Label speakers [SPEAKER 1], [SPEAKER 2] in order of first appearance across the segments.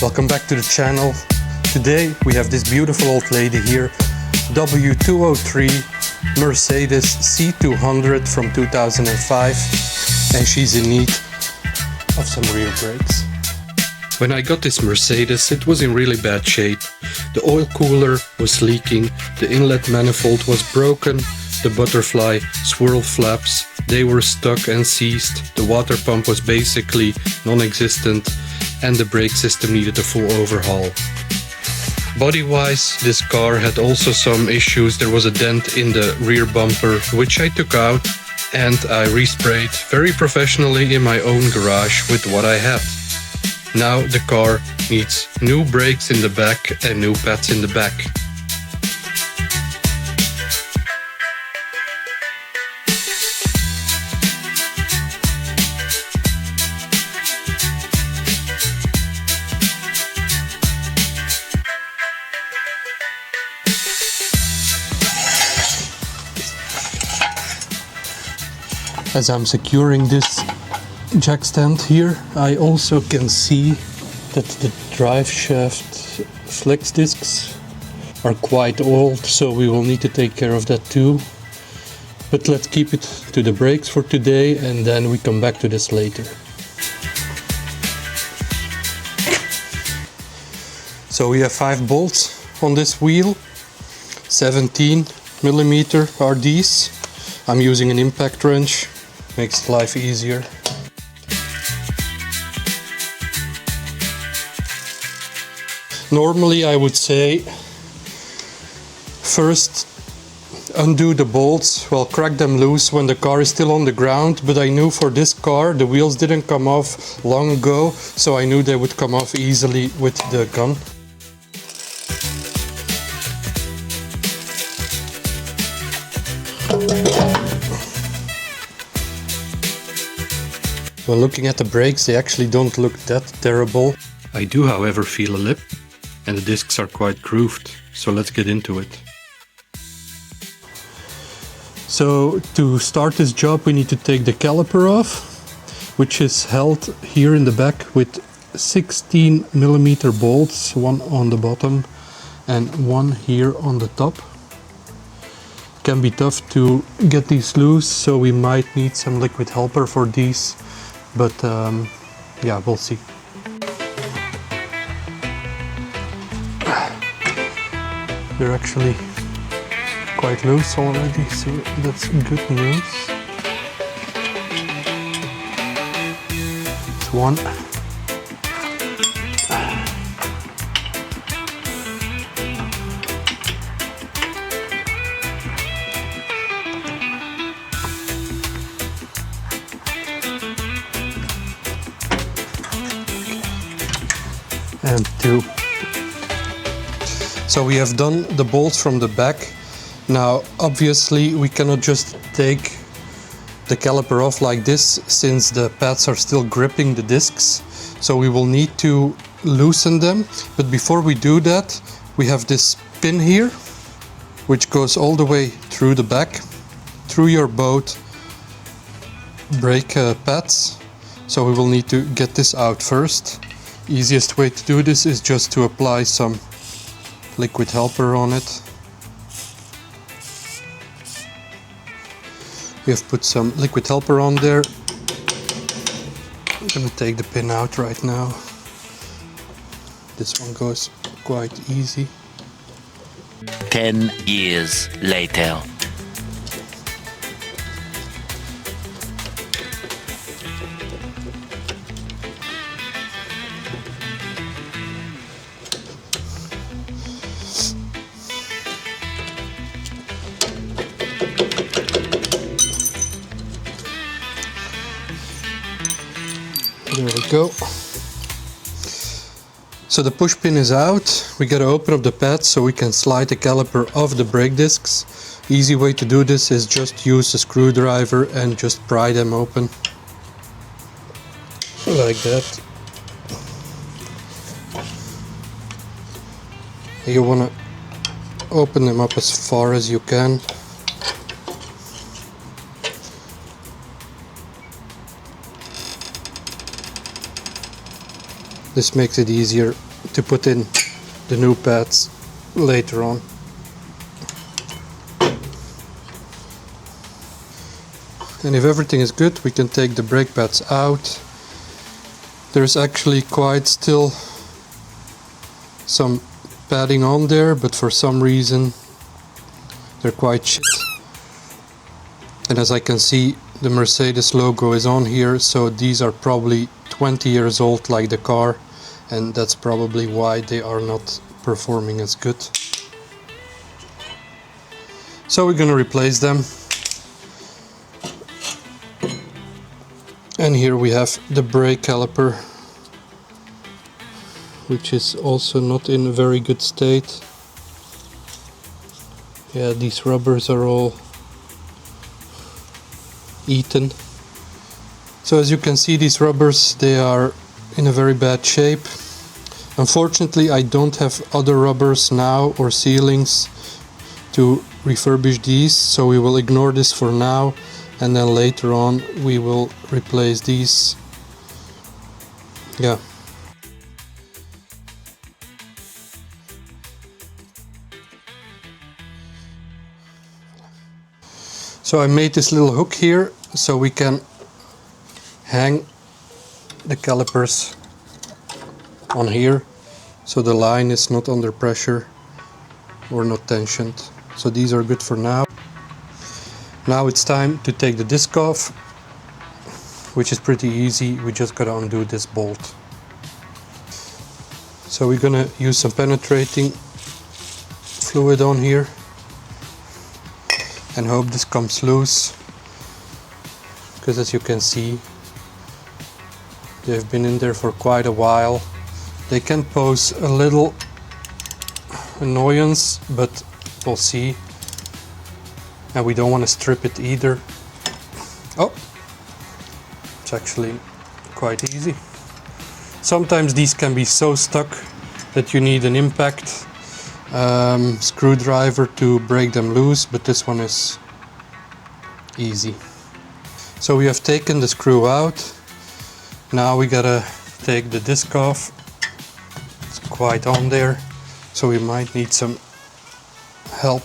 [SPEAKER 1] Welcome back to the channel. Today we have this beautiful old lady here, W203 Mercedes C200 from 2005, and she's in need of some rear brakes. When I got this Mercedes, it was in really bad shape. The oil cooler was leaking, the inlet manifold was broken, the butterfly swirl flaps, they were stuck and seized, the water pump was basically non-existent, and the brake system needed a full overhaul. Body-wise, this car had also some issues. There was a dent in the rear bumper, which I took out, and I resprayed very professionally in my own garage with what I had. Now the car needs new brakes in the back and new pads in the back. As I'm securing this jack stand here, I also can see that the drive shaft flex discs are quite old, so we will need to take care of that too. But let's keep it to the brakes for today, and then we come back to this later. So we have 5 bolts on this wheel, 17mm are these. I'm using an impact wrench, makes life easier. Normally I would say first undo the bolts, well, crack them loose when the car is still on the ground, but I knew for this car the wheels didn't come off long ago, so I knew they would come off easily with the gun. When looking at the brakes, they actually don't look that terrible. I do, however, feel a lip, and the discs are quite grooved, so let's get into it. So to start this job we need to take the caliper off, which is held here in the back with 16mm bolts, one on the bottom and one here on the top. It can be tough to get these loose, so we might need some liquid helper for these, but yeah, we'll see. They're actually quite loose already, so that's good news. It's one. And 2. So we have done the bolts from the back. Now obviously we cannot just take the caliper off like this, since the pads are still gripping the discs. So we will need to loosen them. But before we do that, we have this pin here, which goes all the way through the back, through your both brake pads. So we will need to get this out first. Easiest way to do this is just to apply some liquid helper on it. We have put some liquid helper on there. I'm gonna take the pin out right now. This one goes quite easy.
[SPEAKER 2] 10 years later.
[SPEAKER 1] There we go. So the push pin is out. We gotta open up the pads so we can slide the caliper off the brake discs. Easy way to do this is just use a screwdriver and just pry them open. Like that. You wanna open them up as far as you can. This makes it easier to put in the new pads later on. And if everything is good, we can take the brake pads out. There's actually quite still some padding on there, but for some reason they're quite shit. And as I can see, the Mercedes logo is on here, so these are probably 20 years old like the car, and that's probably why they are not performing as good. So we're gonna replace them. And here we have the brake caliper, which is also not in a very good state. Yeah, these rubbers are all eaten. So as you can see, these rubbers, they are in a very bad shape. Unfortunately, I don't have other rubbers now or sealings to refurbish these, so we will ignore this for now, and then later on we will replace these. Yeah. So I made this little hook here so we can hang the calipers on here, so the line is not under pressure or not tensioned. So these are good for now. Now it's time to take the disc off, which is pretty easy. We just gotta undo this bolt. So we're gonna use some penetrating fluid on here and hope this comes loose, because as you can see, they've been in there for quite a while. They can pose a little annoyance, but we'll see. And we don't want to strip it either. Oh, it's actually quite easy. Sometimes these can be so stuck that you need an impact screwdriver to break them loose, but this one is easy. So we have taken the screw out. Now we gotta take the disc off. It's quite on there, so we might need some help.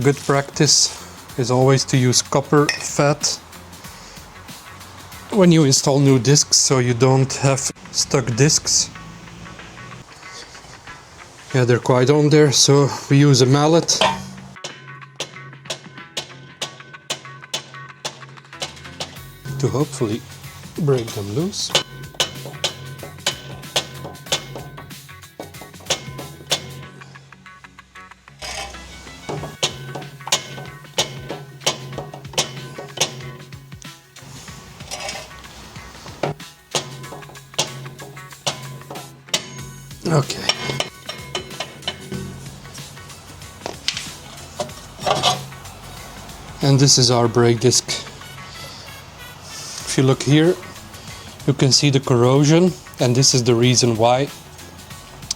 [SPEAKER 1] Good practice is always to use copper fat when you install new discs, so you don't have stuck discs. Yeah, they're quite on there, so we use a mallet to hopefully break them loose. Okay. And this is our brake disc. If you look here, you can see the corrosion, and this is the reason why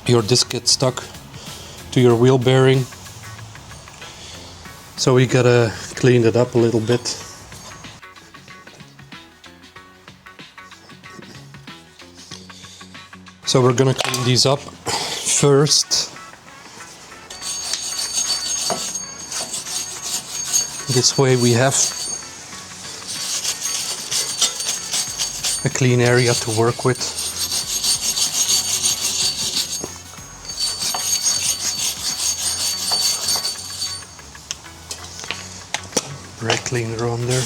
[SPEAKER 1] your disc gets stuck to your wheel bearing. So we gotta clean it up a little bit. So we're gonna clean these up first. This way we have a clean area to work with. Brake cleaner on there.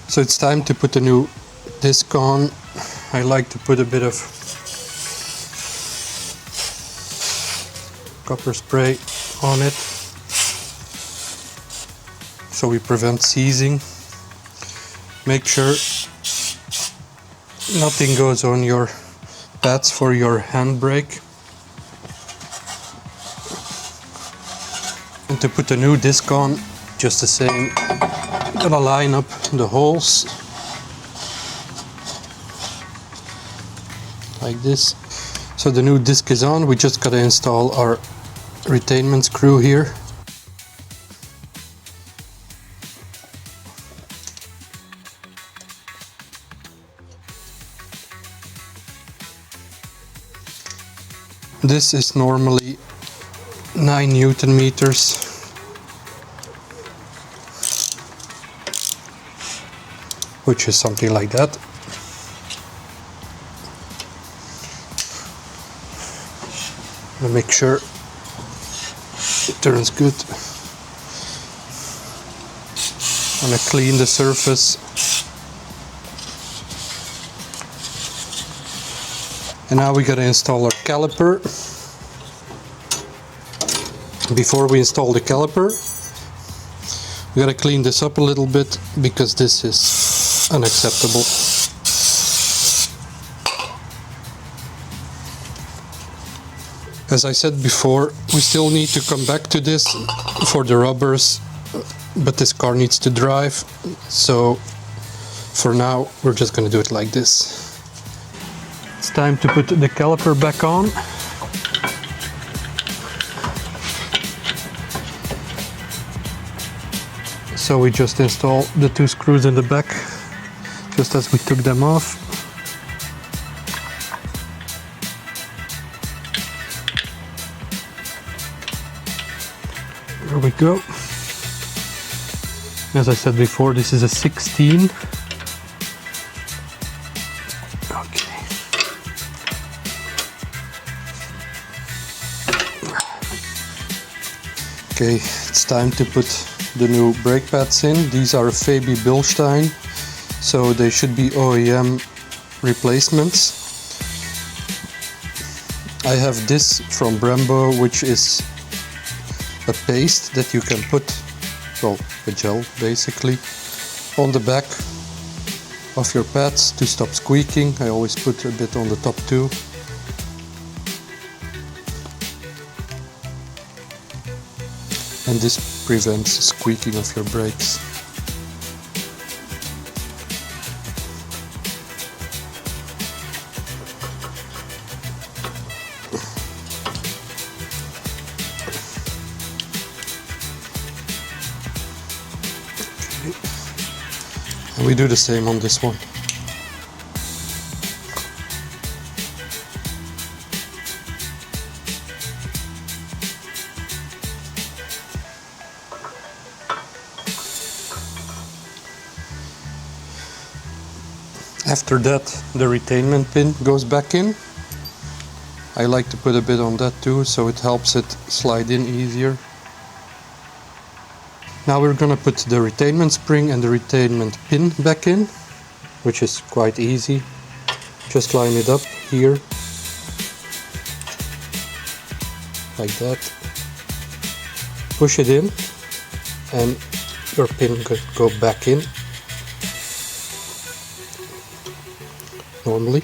[SPEAKER 1] So it's time to put the new disc on. I like to put a bit of copper spray on it so we prevent seizing. Make sure nothing goes on your pads for your handbrake. And to put the new disc on, just the same, Gonna line up the holes like this. So the new disc is on, we just gotta install our retainment screw here. This is normally 9 Newton meters. Which is something like that. And make sure it turns good. I'm gonna clean the surface. And now we gotta install our caliper. Before we install the caliper, we gotta clean this up a little bit because this is unacceptable. As I said before, we still need to come back to this for the rubbers, but this car needs to drive, so for now we're just gonna do it like this. It's time to put the caliper back on. So we just install the 2 screws in the back, just as we took them off. There we go. As I said before, this is a 16. Okay, it's time to put the new brake pads in. These are Fabi Bilstein, so they should be OEM replacements. I have this from Brembo, which is a paste that you can put, well, a gel basically, on the back of your pads to stop squeaking. I always put a bit on the top too. And this prevents squeaking of your brakes. Okay. And we do the same on this one. After that, the retainment pin goes back in. I like to put a bit on that too, so it helps it slide in easier. Now we're gonna put the retainment spring and the retainment pin back in, which is quite easy. Just line it up here, like that. Push it in, and your pin could go back in. Normally.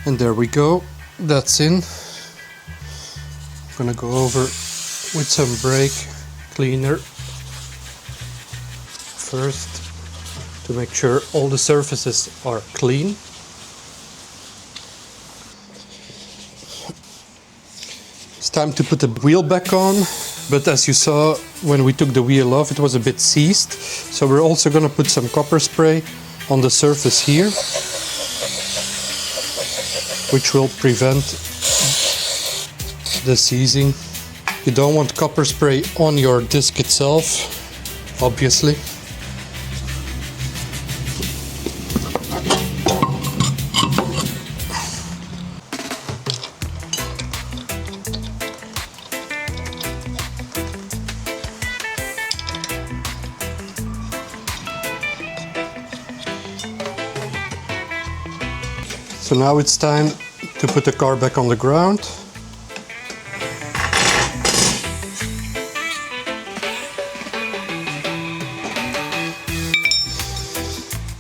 [SPEAKER 1] And there we go, that's in. I'm gonna go over with some brake cleaner first to make sure all the surfaces are clean. It's time to put the wheel back on, but as you saw when we took the wheel off, it was a bit seized. So we're also going to put some copper spray on the surface here, which will prevent the seizing. You don't want copper spray on your disc itself, obviously. So now it's time to put the car back on the ground.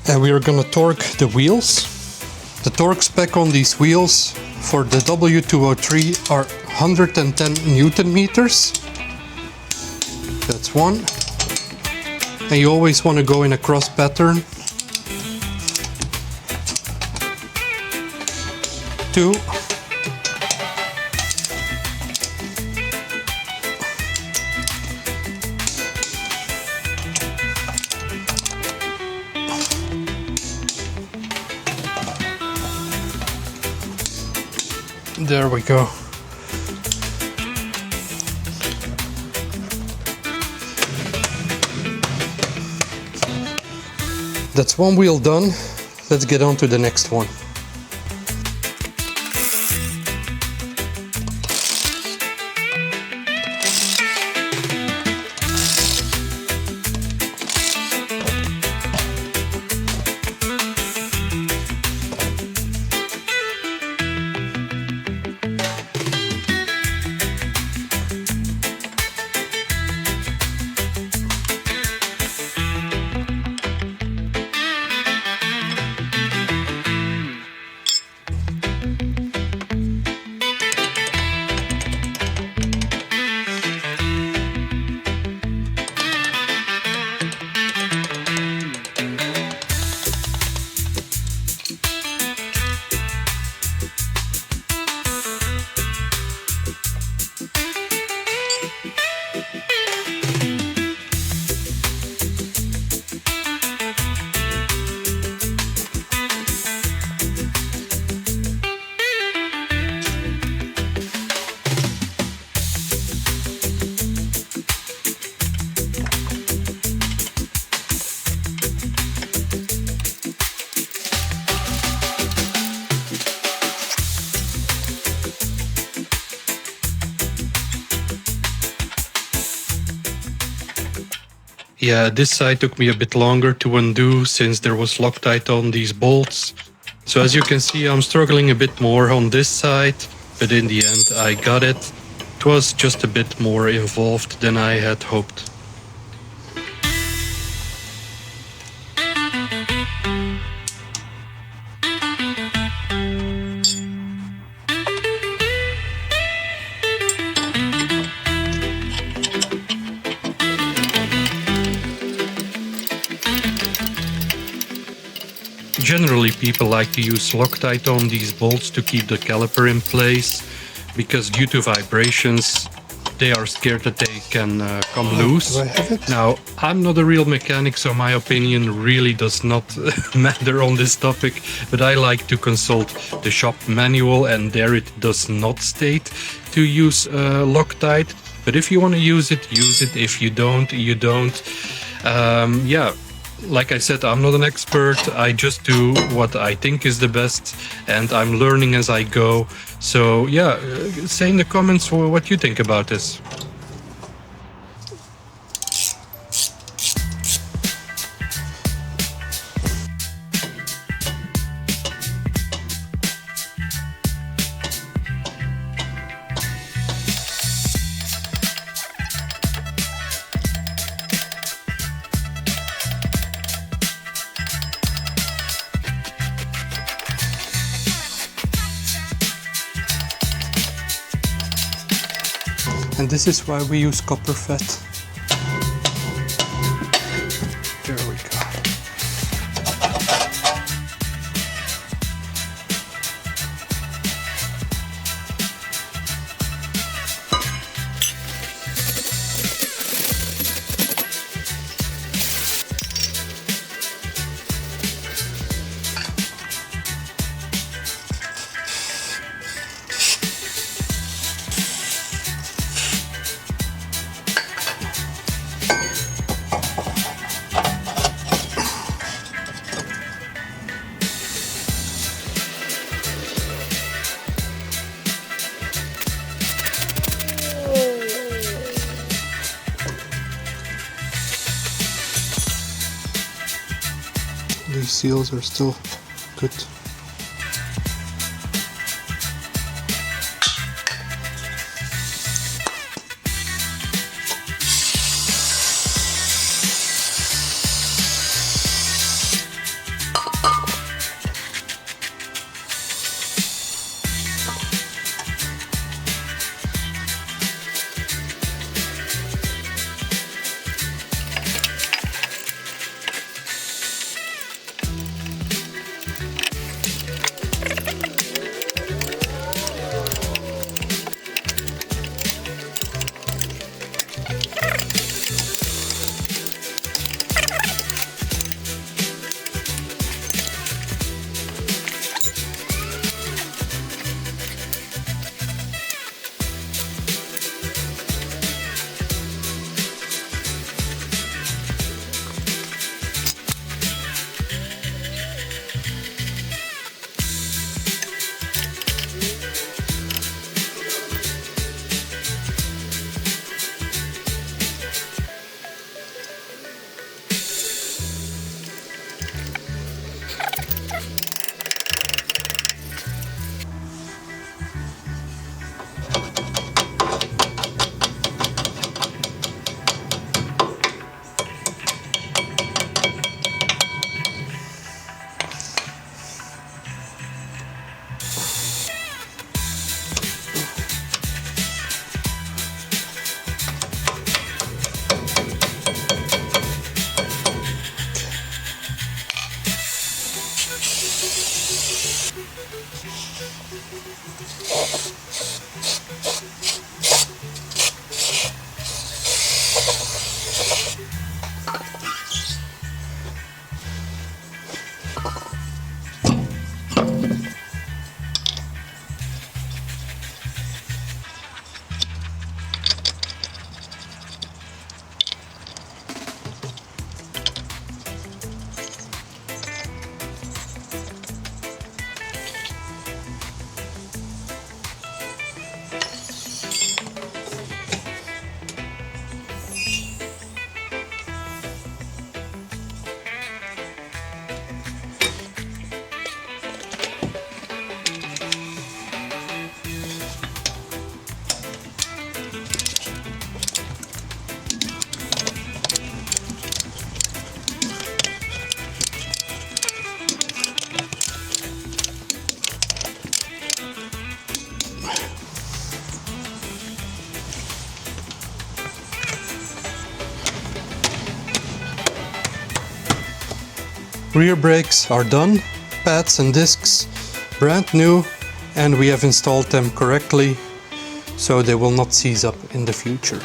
[SPEAKER 1] And we are going to torque the wheels. The torque spec on these wheels for the W203 are 110 Newton meters. That's one. And you always want to go in a cross pattern. 2. There we go. That's one wheel done. Let's get on to the next one. Yeah, this side took me a bit longer to undo since there was Loctite on these bolts. So as you can see, I'm struggling a bit more on this side, but in the end I got it. It was just a bit more involved than I had hoped. Generally, people like to use Loctite on these bolts to keep the caliper in place, because due to vibrations, they are scared that they can come loose.
[SPEAKER 3] Do I have it?
[SPEAKER 1] Now, I'm not a real mechanic, so my opinion really does not matter on this topic, but I like to consult the shop manual, and there it does not state to use Loctite. But if you want to use it, use it. If you don't, you don't. Yeah. Like I said, I'm not an expert. I just do what I think is the best, and I'm learning as I go. So yeah, say in the comments what you think about this. And this is why we use copper fat. There we go. These seals are still good. Rear brakes are done, pads and discs brand new, and we have installed them correctly so they will not seize up in the future.